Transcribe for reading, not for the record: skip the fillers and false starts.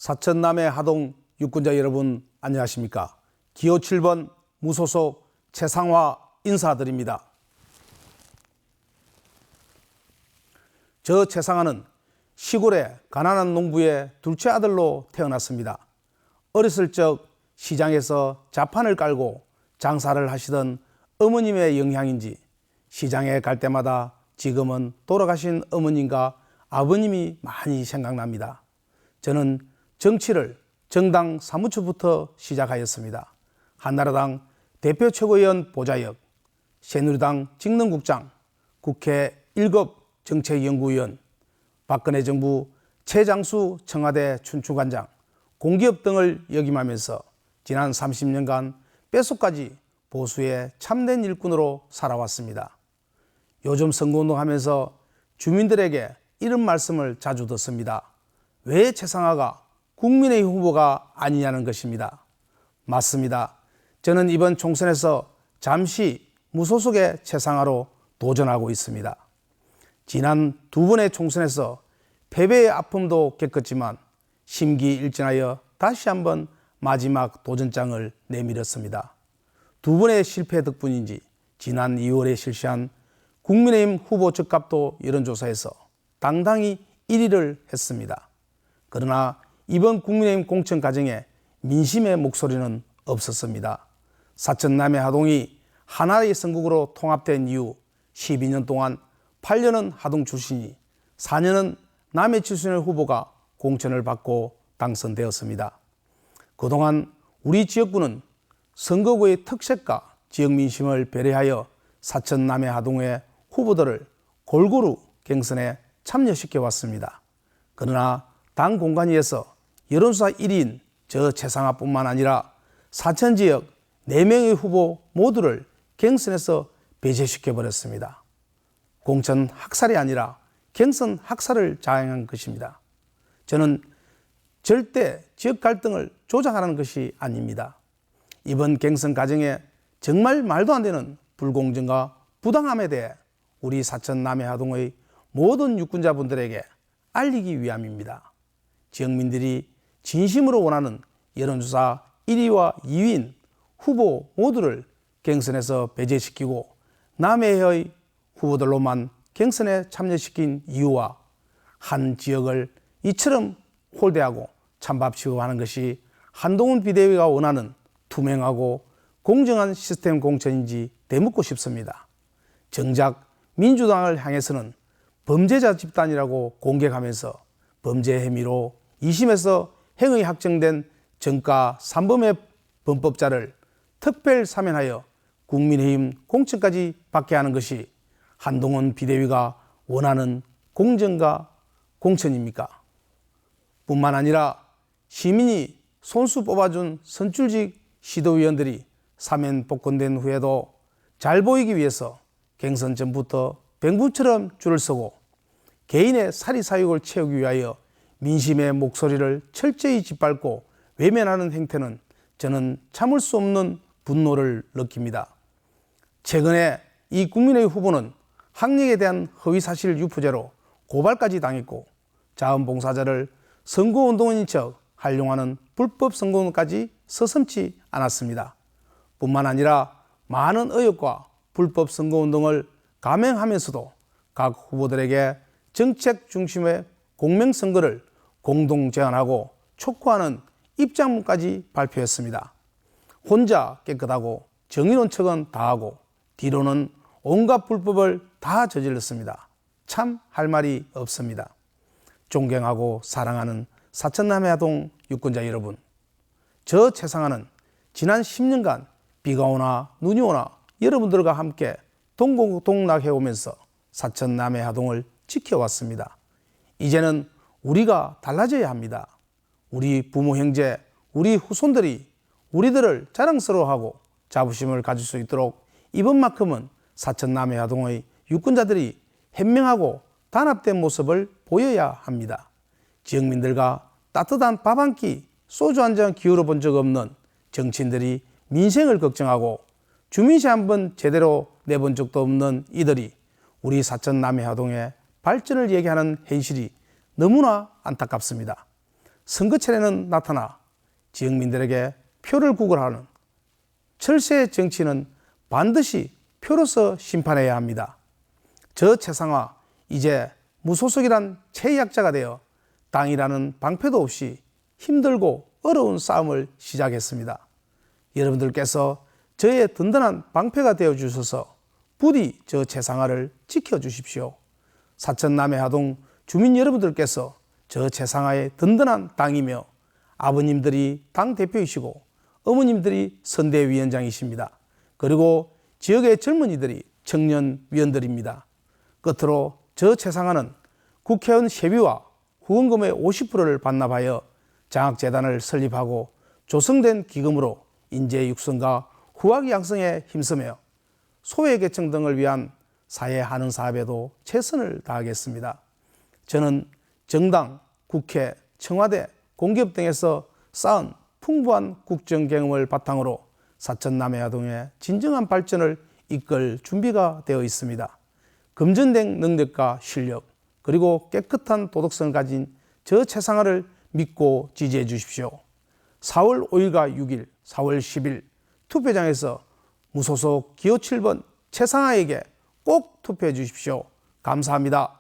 사천 남해 하동 유권자 여러분 안녕하십니까? 기호 7번 무소속 최상화 인사드립니다. 저 최상화는 시골의 가난한 농부의 둘째 아들로 태어났습니다. 어렸을 적 시장에서 자판을 깔고 장사를 하시던 어머님의 영향인지 시장에 갈 때마다 지금은 돌아가신 어머님과 아버님이 많이 생각납니다. 저는 정치를 정당 사무처부터 시작하였습니다. 한나라당 대표 최고위원 보좌역, 새누리당 직능국장, 국회 1급 정책연구위원, 박근혜 정부 최장수 청와대 춘추관장, 공기업 등을 역임하면서 지난 30년간 뼛속까지 보수의 참된 일꾼으로 살아왔습니다. 요즘 선거운동하면서 주민들에게 이런 말씀을 자주 듣습니다. 왜 최상화가 국민의 후보가 아니냐는 것입니다. 맞습니다. 저는 이번 총선에서 잠시 무소속의 최상화로 도전하고 있습니다. 지난 두 번의 총선에서 패배의 아픔도 겪었지만 심기일전하여 다시 한번 마지막 도전장을 내밀었습니다. 두 번의 실패 덕분인지 지난 2월에 실시한 국민의힘 후보 적합도 여론조사에서 당당히 1위를 했습니다. 그러나 이번 국민의힘 공천 과정에 민심의 목소리는 없었습니다. 사천 남해 하동이 하나의 선국으로 통합된 이후 12년 동안 8년은 하동 출신이 4년은 남해 출신의 후보가 공천을 받고 당선되었습니다. 그동안 우리 지역구는 선거구의 특색과 지역 민심을 배려하여 사천 남해 하동의 후보들을 골고루 경선에 참여시켜 왔습니다. 그러나 당 공관위에서 여론조사 1위인 저 최상화뿐만 아니라 사천 지역 4명의 후보 모두를 경선에서 배제시켜버렸습니다. 공천 학살이 아니라 경선 학살을 자행한 것입니다. 저는 절대 지역 갈등을 조장하라는 것이 아닙니다. 이번 경선 과정에 정말 말도 안 되는 불공정과 부당함에 대해 우리 사천 남해 하동의 모든 유권자분들에게 알리기 위함입니다. 지역민들이 진심으로 원하는 여론조사 1위와 2위인 후보 모두를 경선에서 배제시키고 남해의 후보들로만 경선에 참여시킨 이유와 한 지역을 이처럼 홀대하고 찬밥 취급하는 것이 한동훈 비대위가 원하는 투명하고 공정한 시스템 공천인지 되묻고 싶습니다. 정작 민주당을 향해서는 범죄자 집단이라고 공격하면서 범죄 혐의로 2심에서 행위 확정된 정가 3범의 범법자를 특별 사면하여 국민의힘 공천까지 받게 하는 것이 한동훈 비대위가 원하는 공정과 공천입니까? 뿐만 아니라 시민이 손수 뽑아준 선출직 시도위원들이 사면 복권된 후에도 잘 보이기 위해서 경선 전부터 병부처럼 줄을 서고 개인의 사리사욕을 채우기 위하여 민심의 목소리를 철저히 짓밟고 외면하는 행태는 저는 참을 수 없는 분노를 느낍니다. 최근에 이 국민의힘 후보는 학력에 대한 허위사실 유포죄로 고발까지 당했고 자원봉사자를 선거운동원인 척 활용하는 불법 선거운동까지 서슴지 않았습니다. 뿐만 아니라 많은 의혹과 불법 선거운동을 감행하면서도 각 후보들에게 정책 중심의 공명선거를 공동 제안하고 촉구하는 입장문까지 발표했습니다. 혼자 깨끗하고 정의로운 척은 다 하고 뒤로는 온갖 불법을 다 저질렀습니다. 참 할 말이 없습니다. 존경하고 사랑하는 사천 남해 하동 유권자 여러분, 저 최상화는 지난 10년간 비가 오나 눈이 오나 여러분들과 함께 동고동락해오면서 사천 남해 하동을 지켜왔습니다. 이제는 우리가 달라져야 합니다. 우리 부모 형제, 우리 후손들이 우리들을 자랑스러워하고 자부심을 가질 수 있도록 이번만큼은 사천 남해 하동의 유권자들이 현명하고 단합된 모습을 보여야 합니다. 지역민들과 따뜻한 밥 한 끼, 소주 한 잔 기울여 본 적 없는 정치인들이 민생을 걱정하고 주민세 한 번 제대로 내본 적도 없는 이들이 우리 사천 남해 하동의 발전을 얘기하는 현실이 너무나 안타깝습니다. 선거철에는 나타나 지역민들에게 표를 구걸하는 철새의 정치는 반드시 표로서 심판해야 합니다. 저 최상화 이제 무소속이란 최약자가 되어 당이라는 방패도 없이 힘들고 어려운 싸움을 시작했습니다. 여러분들께서 저의 든든한 방패가 되어 주셔서 부디 저 최상화를 지켜주십시오. 사천 남해하동 주민 여러분들께서 저 최상화의 든든한 당이며 아버님들이 당대표이시고 어머님들이 선대위원장이십니다. 그리고 지역의 젊은이들이 청년위원들입니다. 끝으로 저 최상화는 국회의원 세비와 후원금의 50%를 반납하여 장학재단을 설립하고 조성된 기금으로 인재 육성과 후학 양성에 힘쓰며 소외계층 등을 위한 사회 하는 사업에도 최선을 다하겠습니다. 저는 정당, 국회, 청와대, 공기업 등에서 쌓은 풍부한 국정 경험을 바탕으로 사천 남해아동의 진정한 발전을 이끌 준비가 되어 있습니다. 금전된 능력과 실력 그리고 깨끗한 도덕성을 가진 저 최상화를 믿고 지지해 주십시오. 4월 5일과 6일, 4월 10일 투표장에서 무소속 기호 7번 최상화에게 꼭 투표해 주십시오. 감사합니다.